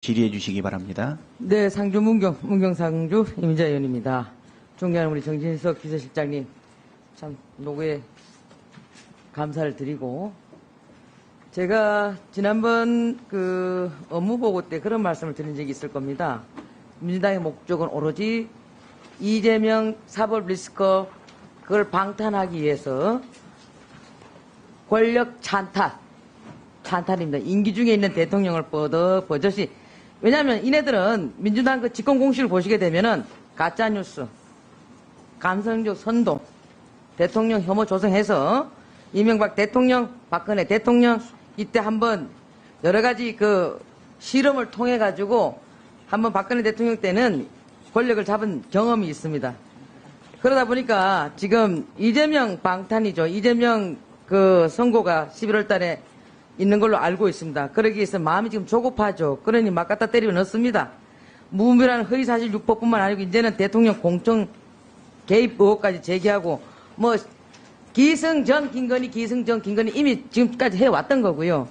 질의해 주시기 바랍니다. 네, 상주 문경상주 임자 의원입니다. 존경하는 우리 정진석 비서실장님, 참 노고에 감사를 드리고, 제가 지난번 그 업무보고 때 그런 말씀을 드린 적이 있을 겁니다. 민주당의 목적은 오로지 이재명 사법 리스크 그걸 방탄하기 위해서 권력 찬탈입니다. 임기 중에 있는 대통령을 버젓이. 왜냐하면 이네들은 민주당 그 집권 공식을 보시게 되면은 가짜뉴스, 감성적 선동, 대통령 혐오 조성해서 이명박 대통령, 박근혜 대통령 이때 한번 여러 가지 그 실험을 통해 가지고 한번 박근혜 대통령 때는 권력을 잡은 경험이 있습니다. 그러다 보니까 지금 이재명 방탄이죠. 이재명 그 선고가 11월 달에 있는 걸로 알고 있습니다. 그러기 위해서 마음이 지금 조급하죠. 그러니 막 갖다 때리고 넣습니다. 무분별한 허위사실 유포뿐만 아니고 이제는 대통령 공천 개입 의혹까지 제기하고 뭐 기승전 김건희 이미 지금까지 해왔던 거고요.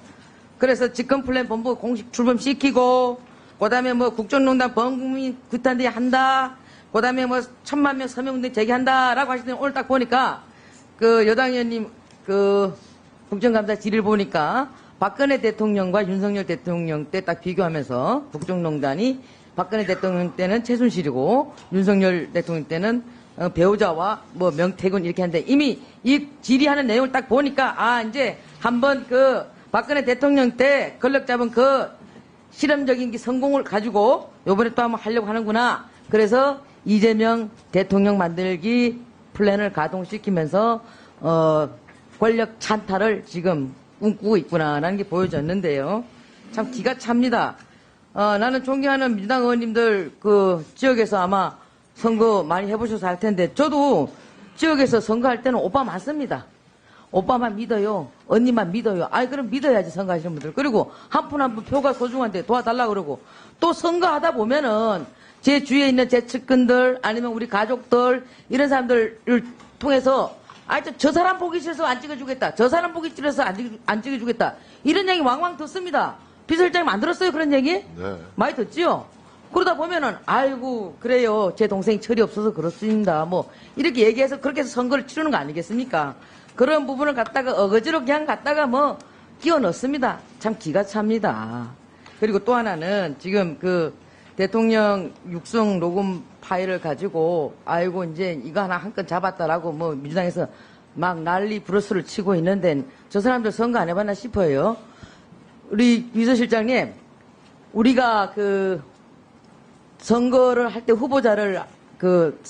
그래서 집권플랜 본부 공식 출범시키고 그다음에 뭐 국정농단 범국민 규탄대회 한다. 그다음에 뭐 1000만 명 서명운동 제기한다라고 하시더니 오늘 딱 보니까 그 여당 의원님 그 국정감사 질의를 보니까 박근혜 대통령과 윤석열 대통령 때 딱 비교하면서 국정농단이 박근혜 대통령 때는 최순실이고 윤석열 대통령 때는 배우자와 뭐 명태균 이렇게 하는데 이미 이 질의하는 내용을 딱 보니까 이제 한번 그 박근혜 대통령 때 권력 잡은 그 실험적인 성공을 가지고 요번에 또 한번 하려고 하는구나. 그래서 이재명 대통령 만들기 플랜을 가동시키면서 권력 찬탈을 지금 꿈꾸고 있구나라는 게 보여졌는데요. 참 기가 찹니다. 나는 존경하는 민주당 의원님들 그 지역에서 아마 선거 많이 해보셔서 할 텐데 저도 지역에서 선거할 때는 오빠 많습니다. 오빠만 믿어요. 언니만 믿어요. 그럼 믿어야지 선거하시는 분들. 그리고 한 푼 한 푼 표가 소중한데 도와달라고 그러고 또 선거하다 보면은 제 주위에 있는 제 측근들 아니면 우리 가족들 이런 사람들을 통해서 저 사람 보기 싫어서 안 찍어주겠다. 저 사람 보기 싫어서 안 찍어주겠다. 이런 얘기 왕왕 듣습니다. 비서실장님 안 들었어요? 그런 얘기? 네. 많이 듣지요? 그러다 보면은 아이고 그래요. 제 동생이 철이 없어서 그렇습니다. 뭐 이렇게 얘기해서 그렇게 해서 선거를 치르는 거 아니겠습니까? 그런 부분을 갖다가 어거지로 그냥 갖다가 뭐 끼워 넣습니다. 참 기가 찹니다. 그리고 또 하나는 지금 그 대통령 육성 녹음 파일을 가지고 아이고 이제 이거 하나 한 건 잡았다라고 뭐 민주당에서 막 난리 브러스를 치고 있는데 저 사람들 선거 안 해봤나 싶어요. 우리 비서실장님, 우리가 그 선거를 할 때 후보자를 그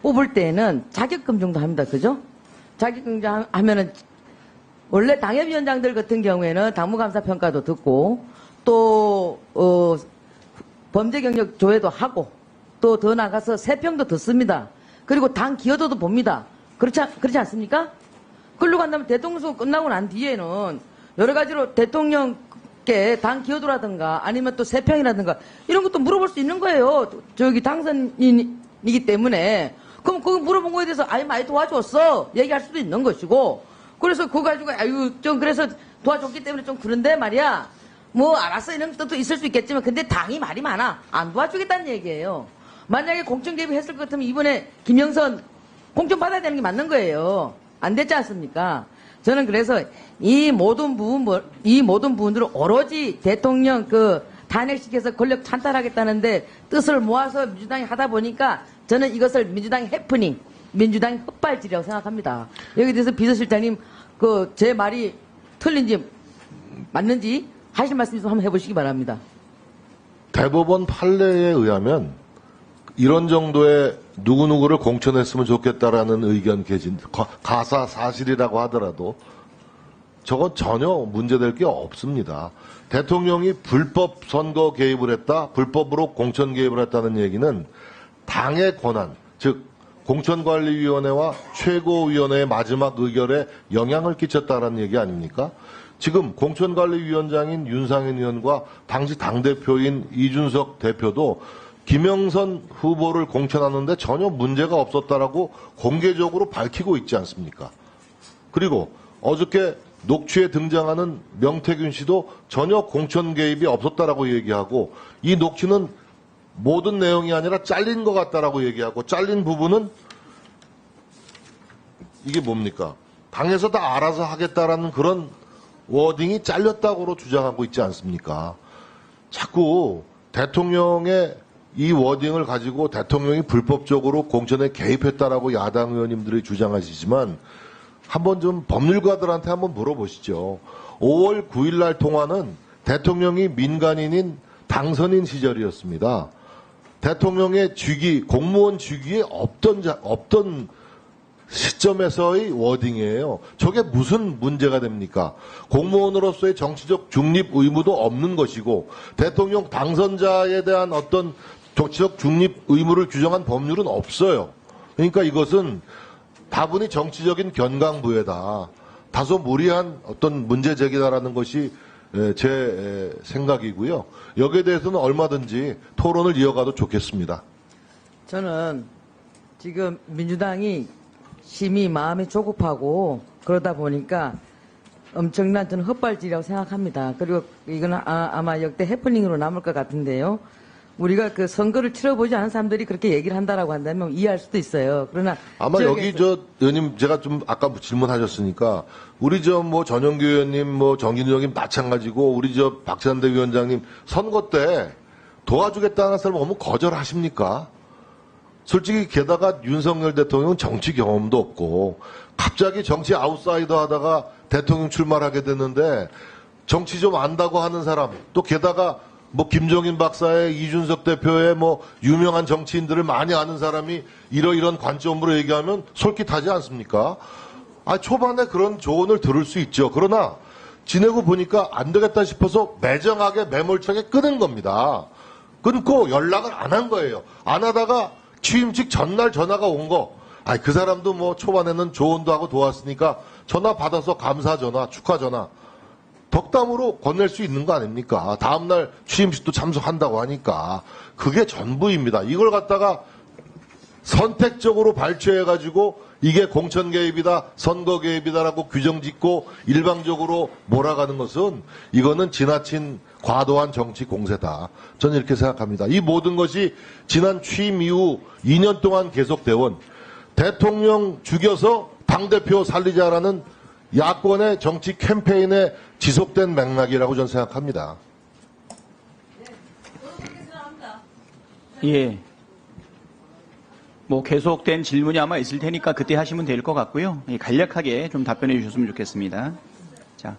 뽑을 때는 자격검증도 합니다. 그죠? 자격검증 하면은 원래 당협위원장들 같은 경우에는 당무감사 평가도 듣고 또 범죄 경력 조회도 하고 또 더 나가서 세평도 듣습니다. 그리고 당 기여도도 봅니다. 그렇지 않습니까? 그러고 한다면 대통령 선거 끝나고 난 뒤에는 여러 가지로 대통령께 당 기여도라든가 아니면 또 세평이라든가 이런 것도 물어볼 수 있는 거예요. 저기 당선인이기 때문에. 그럼 그거 물어본 거에 대해서 많이 도와줬어. 얘기할 수도 있는 것이고. 그래서 그거 가지고 좀 그래서 도와줬기 때문에 좀 그런데 말이야. 뭐 알았어 이런 뜻도 있을 수 있겠지만 근데 당이 말이 많아. 안 도와주겠다는 얘기예요. 만약에 공천 개입했을 것 같으면 이번에 김영선 공천 받아야 되는 게 맞는 거예요. 안 됐지 않습니까? 저는 그래서 이 모든 부분들을 오로지 대통령 그 탄핵시켜서 권력 찬탈하겠다는데 뜻을 모아서 민주당이 하다 보니까 저는 이것을 민주당의 해프닝, 민주당의 헛발질이라고 생각합니다. 여기 대해서 비서실장님 그 제 말이 틀린지 맞는지 하실 말씀 좀 한번 해보시기 바랍니다. 대법원 판례에 의하면 이런 정도의 누구누구를 공천했으면 좋겠다라는 의견 개진, 가사 사실이라고 하더라도 저건 전혀 문제될 게 없습니다. 대통령이 불법 선거 개입을 했다, 불법으로 공천 개입을 했다는 얘기는 당의 권한, 즉 공천관리위원회와 최고위원회의 마지막 의결에 영향을 끼쳤다라는 얘기 아닙니까? 지금 공천관리위원장인 윤상현 의원과 당시 당대표인 이준석 대표도 김영선 후보를 공천하는데 전혀 문제가 없었다라고 공개적으로 밝히고 있지 않습니까? 그리고 어저께 녹취에 등장하는 명태균 씨도 전혀 공천 개입이 없었다라고 얘기하고 이 녹취는 모든 내용이 아니라 잘린 것 같다라고 얘기하고 잘린 부분은 이게 뭡니까? 당에서 다 알아서 하겠다라는 그런 워딩이 잘렸다고 주장하고 있지 않습니까? 자꾸 대통령의 이 워딩을 가지고 대통령이 불법적으로 공천에 개입했다라고 야당 의원님들이 주장하시지만 한번 좀 법률가들한테 한번 물어보시죠. 5월 9일 날 통화는 대통령이 민간인인 당선인 시절이었습니다. 대통령의 직위, 공무원 직위에 없던 시점에서의 워딩이에요. 저게 무슨 문제가 됩니까? 공무원으로서의 정치적 중립 의무도 없는 것이고 대통령 당선자에 대한 어떤 정치적 중립 의무를 규정한 법률은 없어요. 그러니까 이것은 다분히 정치적인 견강부회다. 다소 무리한 어떤 문제 제기다라는 것이 제 생각이고요. 여기에 대해서는 얼마든지 토론을 이어가도 좋겠습니다. 저는 지금 민주당이 심히 마음이 조급하고 그러다 보니까 엄청난 저는 헛발질이라고 생각합니다. 그리고 이건 아마 역대 해프닝으로 남을 것 같은데요. 우리가 그 선거를 치러보지 않은 사람들이 그렇게 얘기를 한다라고 한다면 이해할 수도 있어요. 그러나 아마 여기 의원님 제가 좀 아까 질문하셨으니까 우리 전영규 의원님 정진우 의원님 마찬가지고 우리 박찬대 위원장님 선거 때 도와주겠다는 사람 오면 거절하십니까? 솔직히 게다가 윤석열 대통령은 정치 경험도 없고 갑자기 정치 아웃사이더 하다가 대통령 출마를 하게 됐는데 정치 좀 안다고 하는 사람 또 게다가 김종인 박사의 이준석 대표의 유명한 정치인들을 많이 아는 사람이 이러이런 관점으로 얘기하면 솔깃하지 않습니까? 초반에 그런 조언을 들을 수 있죠. 그러나 지내고 보니까 안 되겠다 싶어서 매정하게 매몰차게 끊은 겁니다. 끊고 연락을 안 한 거예요. 안 하다가 취임식 전날 전화가 온 거. 그 사람도 초반에는 조언도 하고 도왔으니까 전화 받아서 감사 전화, 축하 전화. 덕담으로 건넬 수 있는 거 아닙니까? 다음날 취임식도 참석한다고 하니까. 그게 전부입니다. 이걸 갖다가 선택적으로 발췌해가지고 이게 공천 개입이다, 선거 개입이다라고 규정 짓고 일방적으로 몰아가는 것은 이거는 지나친 과도한 정치 공세다. 저는 이렇게 생각합니다. 이 모든 것이 지난 취임 이후 2년 동안 계속되온 대통령 죽여서 당대표 살리자라는 야권의 정치 캠페인에 지속된 맥락이라고 저는 생각합니다. 예. 계속된 질문이 아마 있을 테니까 그때 하시면 될 것 같고요. 간략하게 좀 답변해 주셨으면 좋겠습니다. 자,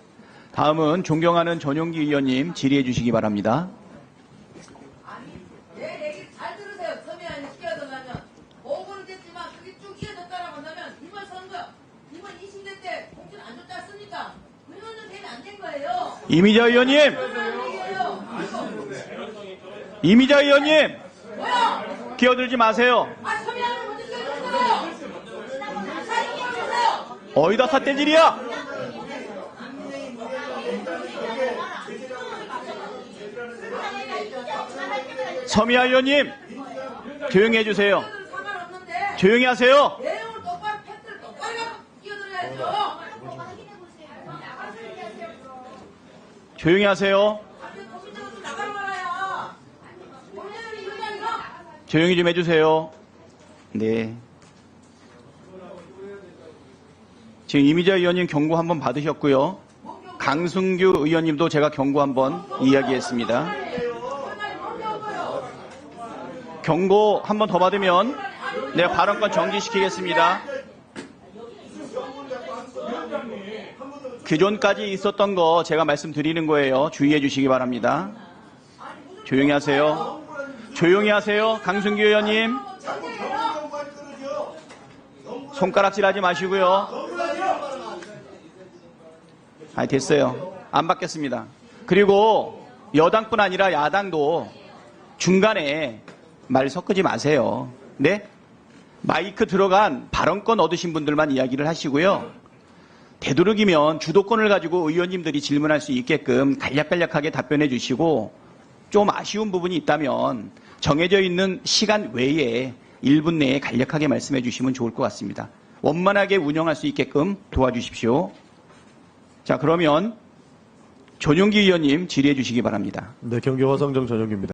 다음은 존경하는 전용기 의원님 질의해 주시기 바랍니다. 아니, 내 얘기 잘 들으세요. 처음에 시켜달라면. 보고는 됐지만 그게 쭉 이어졌다라고 한다면 이번 선거, 이번 20대 때 공천 안 줬지 않습니까? 그러면 되면 안 된 거예요. 이미자 의원님! 이미자 의원님! 뭐야? 끼어들지 마세요. 서면을 먼저 끼워줬어요. 사인 끼워줬어요. 어디다 삿대질이야? 서미아 의원님! 조용히 해주세요. 상관없는데 조용히 하세요. 내용을 똑바로 팩트를 똑바로 끼워드려야죠. 조용히 하세요. 국민적으로 나가는 거라야. 국민을 이유가 아니라 조용히 좀 해주세요. 네. 지금 이미자 의원님 경고 한번 받으셨고요. 강승규 의원님도 제가 경고 한번 이야기했습니다. 경고 한번 더 받으면 내가 발언권 정지시키겠습니다. 기존까지 있었던 거 제가 말씀드리는 거예요. 주의해 주시기 바랍니다. 조용히 하세요. 조용히 하세요. 강승규 의원님. 손가락질 하지 마시고요. 됐어요. 안 받겠습니다. 그리고 여당뿐 아니라 야당도 중간에 말 섞지 마세요. 네? 마이크 들어간 발언권 얻으신 분들만 이야기를 하시고요. 되도록이면 주도권을 가지고 의원님들이 질문할 수 있게끔 간략간략하게 답변해 주시고 좀 아쉬운 부분이 있다면 정해져 있는 시간 외에 1분 내에 간략하게 말씀해 주시면 좋을 것 같습니다. 원만하게 운영할 수 있게끔 도와주십시오. 자, 그러면 전용기 의원님 질의해 주시기 바랍니다. 네, 경기 화성정 전용기입니다.